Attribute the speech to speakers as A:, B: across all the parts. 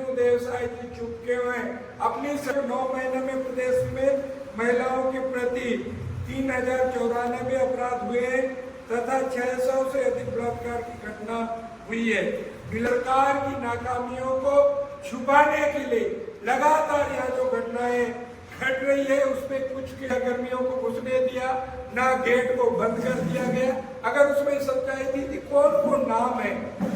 A: विष्णुदेव साय जी चुपके हुए अपनी 9 महीने में प्रदेश में महिलाओं के प्रति 3094 अपराध हुए तथा 600 से अधिक बलात्कार की घटना हुई है। सरकार की नाकामियों को छुपाने के लिए लगातार यहाँ जो घटनाएं घट रही है उसमें कुछ कर्मियों को घुसने दिया ना, गेट को बंद कर दिया गया। अगर उसमें सच्चाई थी कौन कौन नाम है,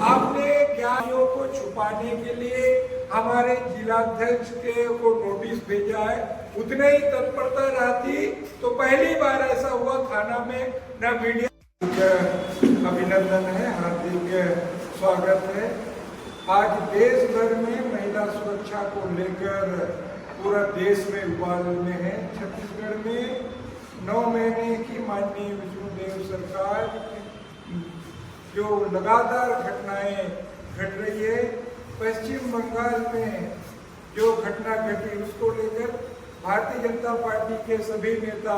A: आपने ज्ञानियों को छुपाने के लिए हमारे जिलाध्यक्ष के को नोटिस भेजा है, उतने ही तत्परता रहती तो पहली बार ऐसा हुआ थाना में न मीडिया। अभिनंदन है, हार्दिक स्वागत है। आज देश भर में महिला सुरक्षा को लेकर पूरा देश में उबाल में है। छत्तीसगढ़ में 9 महीने की माननीय विष्णुदेव सरकार जो लगातार घटनाएं घट रही है, पश्चिम बंगाल में जो घटना घटी उसको लेकर भारतीय जनता पार्टी के सभी नेता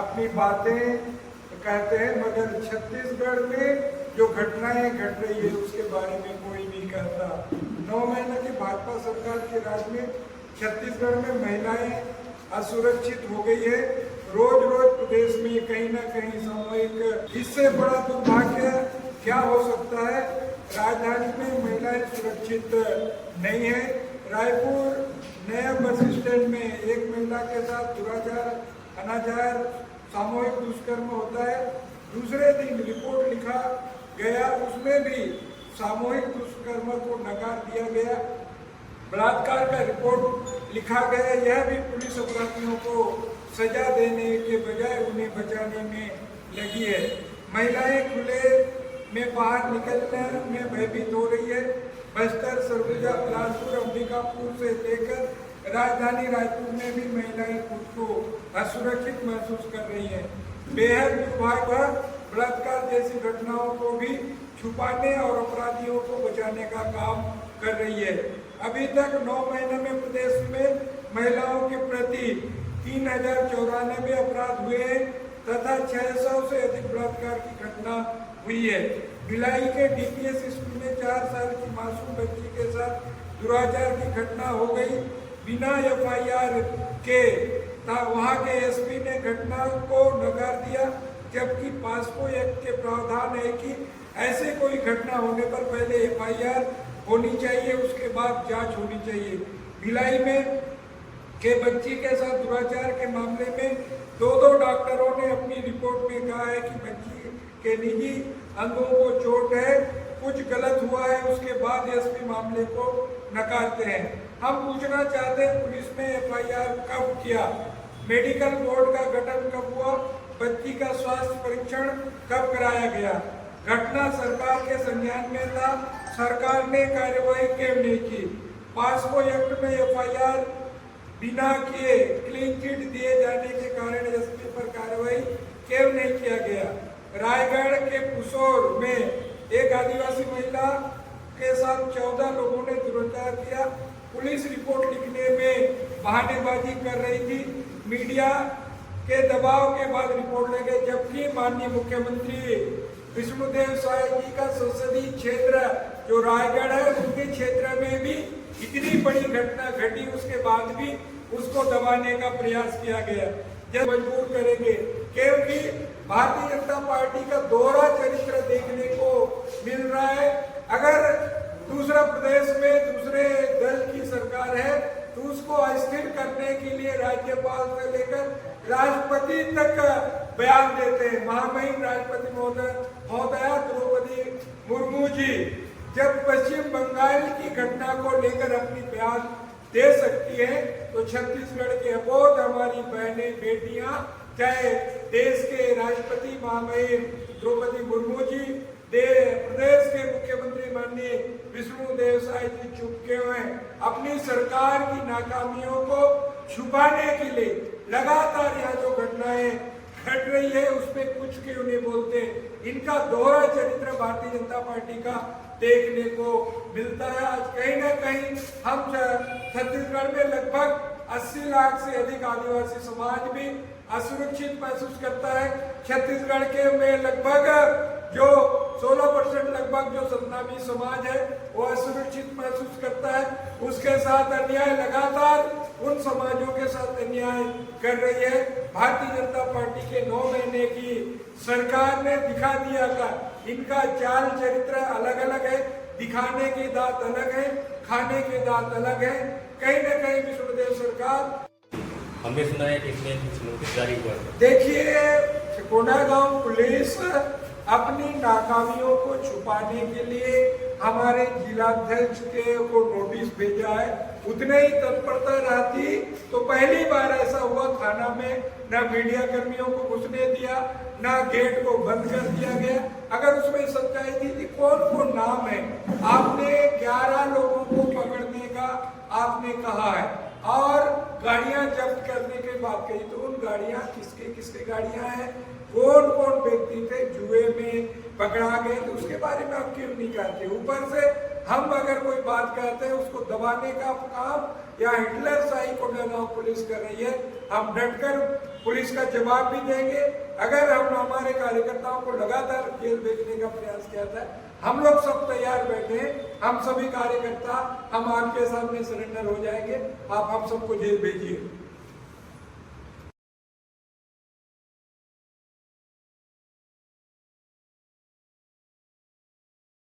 A: अपनी बातें कहते हैं, मगर छत्तीसगढ़ में जो घटनाएं घट रही है उसके बारे में कोई नहीं कहता। 9 महीने की भाजपा सरकार के राज में छत्तीसगढ़ में महिलाएं असुरक्षित हो गई है। रोज रोज प्रदेश में कहीं ना कहीं सामूहिक, इससे बड़ा दुर्भाग्य क्या हो सकता है। राजधानी में महिलाएं सुरक्षित नहीं है। रायपुर नया बस स्टैंड में एक महिला के साथ दुराचार, अनाचार, सामूहिक दुष्कर्म होता है। दूसरे दिन रिपोर्ट लिखा गया, उसमें भी सामूहिक दुष्कर्म को नकार दिया गया। बलात्कार का रिपोर्ट लिखा गया, यह भी पुलिस अपराधियों को सजा देने के बजाय उन्हें बचाने में लगी है। महिलाएं खुले में बाहर निकलने में भयभीत हो रही है। बस्तर, सरगुजा, बिलासपुर, अंबिकापुर से लेकर राजधानी रायपुर में भी महिलाएं खुद को असुरक्षित महसूस कर रही हैं। बेहद दुर्भाग्य बलात्कार जैसी घटनाओं को भी छुपाने और अपराधियों को बचाने का काम कर रही है। अभी तक 9 महीने में प्रदेश में महिलाओं के प्रति 3094 अपराध हुए तथा 600 से अधिक बलात्कार की घटना हुई है। भिलाई के डीपीएस स्कूल में 4 साल की मासूम बच्ची के साथ दुराचार की घटना हो गई। बिना एफआईआर के वहां के एसपी ने घटना को नकार दिया, जबकि पास्को एक्ट के प्रावधान है कि ऐसे कोई घटना होने पर पहले एफआईआर होनी चाहिए, उसके बाद जांच होनी चाहिए। भिलाई में के बच्ची के साथ दुराचार के मामले में 2 डॉक्टरों ने अपनी रिपोर्ट में कहा है कि बच्ची के निजी अंगों को चोट है, कुछ गलत हुआ है, उसके बाद एसपी मामले को नकारते हैं। हम पूछना चाहते हैं पुलिस ने एफआईआर कब किया, मेडिकल बोर्ड का गठन कब हुआ, बच्ची का स्वास्थ्य परीक्षण कब कराया गया। घटना सरकार के संज्ञान में था, सरकार ने कार्यवाही क्यों नहीं की। पास्को एक्ट में एफआईआर बिना किए क्लीन चिट दिए जाने के कारण एसपी पर कार्रवाई क्यों नहीं किया गया। रायगढ़ के पुसौर में एक आदिवासी महिला के साथ 14 लोगों ने दुराचार किया। पुलिस रिपोर्ट लिखने में बहानेबाजी कर रही थी, मीडिया के दबाव के बाद रिपोर्ट ले गए, जबकि माननीय मुख्यमंत्री विष्णुदेव साय जी का संसदीय क्षेत्र जो रायगढ़ है, उनके क्षेत्र में भी इतनी बड़ी घटना घटी, उसके बाद भी उसको दबाने का प्रयास किया गया। जब मजबूर करेंगे, क्योंकि भारतीय जनता पार्टी का दोहरा चरित्र देखने को मिल रहा है। अगर दूसरा प्रदेश में दूसरे दल की सरकार है तो उसको अस्थिर करने के लिए राज्यपाल से लेकर राष्ट्रपति तक बयान देते हैं। महामहिम राष्ट्रपति महोदया द्रौपदी मुर्मू जी जब पश्चिम बंगाल की घटना को लेकर अपनी बयान दे सकती है तो छत्तीसगढ़ के अबोध हमारी बहनें, बेटियां, चाहे देश के राष्ट्रपति महामहिम द्रौपदी मुर्मू जी, प्रदेश के मुख्यमंत्री माननीय विष्णुदेव साय जी चुपके हुए अपनी सरकार की नाकामियों को छुपाने के लिए लगातार यहाँ जो घटनाएं घट रही है उसमें कुछ क्यों नहीं बोलते। इनका दोहरा चरित्र भारतीय जनता पार्टी का देखने को मिलता है। आज कहीं ना कहीं हम छत्तीसगढ़ में लगभग 80 लाख से अधिक आदिवासी समाज भी असुरक्षित महसूस करता है। छत्तीसगढ़ के में लगभग जो 16% लगभग जो सतनामी समाज है वो असुरक्षित महसूस करता है, उसके साथ अन्याय लगातार उन समाजों के साथ अन्याय कर रही है। भारतीय जनता पार्टी के 9 महीने की सरकार ने दिखा दिया था, इनका चाल चरित्र अलग अलग है, दिखाने की दांत अलग है, खाने के दांत अलग है। कहीं न कहीं विष्णुदेव सरकार,
B: हमने सुना है कि इसमें कुछ नोटिस जारी हुआ है।
A: देखिए, कोंडागांव पुलिस अपनी नाकामियों को छुपाने के लिए हमारे जिलाध्यक्ष के को नोटिस भेजा है। उतने ही तत्परता रहती तो पहली बार ऐसा हुआ, थाना में न मीडिया कर्मियों को घुसने दिया, न गेट को बंद कर दिया गया। अगर उसमें सच्चाई थी कौन कौन नाम है, आपने 11 लोगों को पकड़ने का आपने कहा है और गाड़ियां जब्त करने की बात कही, तो उन गाड़ियां किसके किसके गाड़ियां हैं, कौन कौन व्यक्ति थे जुए में पकड़ा गए, तो उसके बारे में आप क्यों नहीं कहते। ऊपर से हम अगर कोई बात कहते हैं उसको दबाने का काम या हिटलर शाही कोंडागांव पुलिस कर रही है। हम डटकर पुलिस का जवाब भी देंगे। अगर हम हमारे कार्यकर्ताओं को लगातार जेल भेजने का प्रयास किया था, हम लोग सब तैयार बैठे हैं, हम सभी कार्यकर्ता हम आपके सामने सरेंडर हो जाएंगे। आप हम सबको जेल भेजिए।